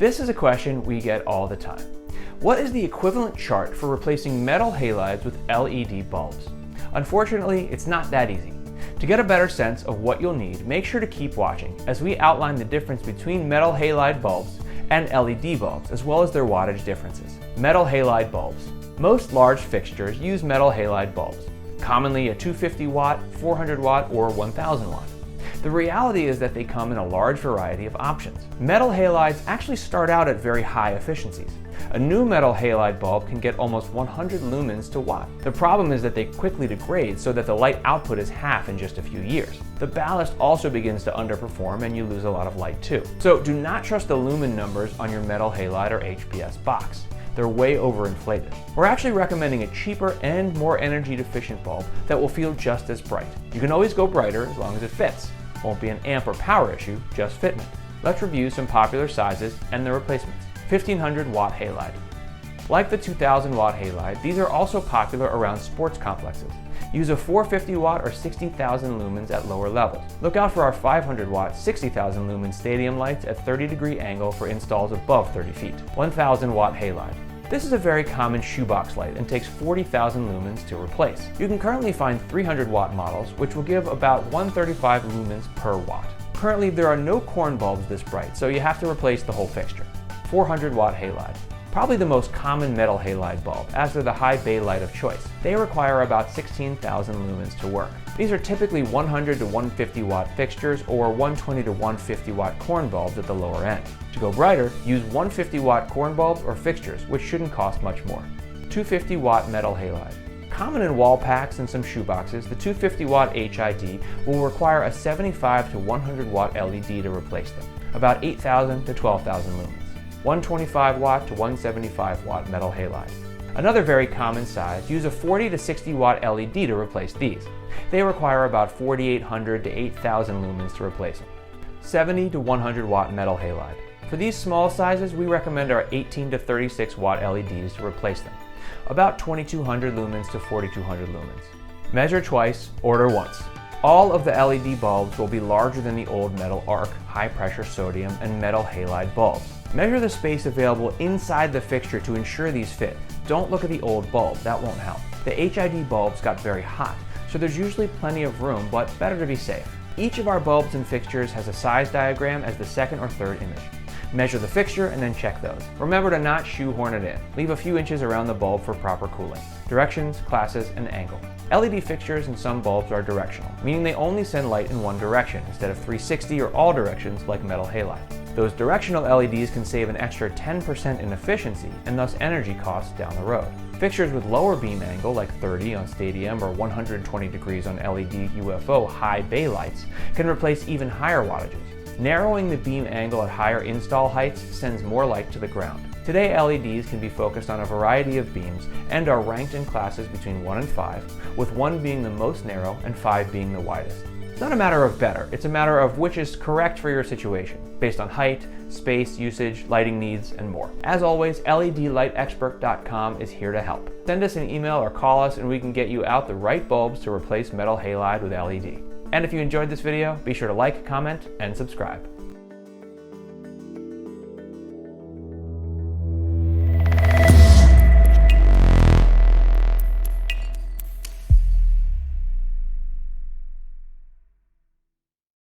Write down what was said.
This is a question we get all the time. What is the equivalent chart for replacing metal halides with LED bulbs? Unfortunately, it's not that easy. To get a better sense of what you'll need, make sure to keep watching as we outline the difference between metal halide bulbs and LED bulbs, as well as their wattage differences. Metal halide bulbs. Most large fixtures use metal halide bulbs, commonly a 250 watt, 400 watt, or 1000 watt. The reality is that they come in a large variety of options. Metal halides actually start out at very high efficiencies. A new metal halide bulb can get almost 100 lumens to watt. The problem is that they quickly degrade so that the light output is half in just a few years. The ballast also begins to underperform and you lose a lot of light too. So do not trust the lumen numbers on your metal halide or HPS box. They're way overinflated. We're actually recommending a cheaper and more energy efficient bulb that will feel just as bright. You can always go brighter as long as it fits. Won't be an amp or power issue, just fitment. Let's review some popular sizes and their replacements. 1500 watt halide. Like the 2000 watt halide, these are also popular around sports complexes. Use a 450 watt or 60,000 lumens at lower levels. Look out for our 500 watt, 60,000 lumen stadium lights at 30-degree angle for installs above 30 feet. 1000 watt halide. This is a very common shoebox light and takes 40,000 lumens to replace. You can currently find 300 watt models, which will give about 135 lumens per watt. Currently, there are no corn bulbs this bright, so you have to replace the whole fixture. 400 watt halide. Probably the most common metal halide bulb, as they're the high bay light of choice. They require about 16,000 lumens to work. These are typically 100 to 150 watt fixtures or 120 to 150 watt corn bulbs at the lower end. To go brighter, use 150 watt corn bulbs or fixtures, which shouldn't cost much more. 250 watt metal halide. Common in wall packs and some shoeboxes, the 250 watt HID will require a 75 to 100 watt LED to replace them, about 8,000 to 12,000 lumens. 125 watt to 175 watt metal halide. Another very common size, use a 40 to 60 watt LED to replace these. They require about 4,800 to 8,000 lumens to replace them. 70 to 100 watt metal halide. For these small sizes, we recommend our 18 to 36 watt LEDs to replace them. About 2,200 lumens to 4,200 lumens. Measure twice, order once. All of the LED bulbs will be larger than the old metal arc, high pressure sodium, and metal halide bulbs. Measure the space available inside the fixture to ensure these fit. Don't look at the old bulb, that won't help. The HID bulbs got very hot, so there's usually plenty of room, but better to be safe. Each of our bulbs and fixtures has a size diagram as the second or third image. Measure the fixture and then check those. Remember to not shoehorn it in. Leave a few inches around the bulb for proper cooling. Directions, classes, and angle. LED fixtures and some bulbs are directional, meaning they only send light in one direction instead of 360 or all directions like metal halide. Those directional LEDs can save an extra 10% in efficiency and thus energy costs down the road. Fixtures with lower beam angle, like 30 on stadium or 120 degrees on LED UFO high bay lights, can replace even higher wattages. Narrowing the beam angle at higher install heights sends more light to the ground. Today, LEDs can be focused on a variety of beams and are ranked in classes between 1 and 5, with 1 being the most narrow and 5 being the widest. It's not a matter of better, it's a matter of which is correct for your situation, based on height, space, usage, lighting needs, and more. As always, LEDlightexpert.com is here to help. Send us an email or call us and we can get you out the right bulbs to replace metal halide with LED. And if you enjoyed this video, be sure to like, comment, and subscribe.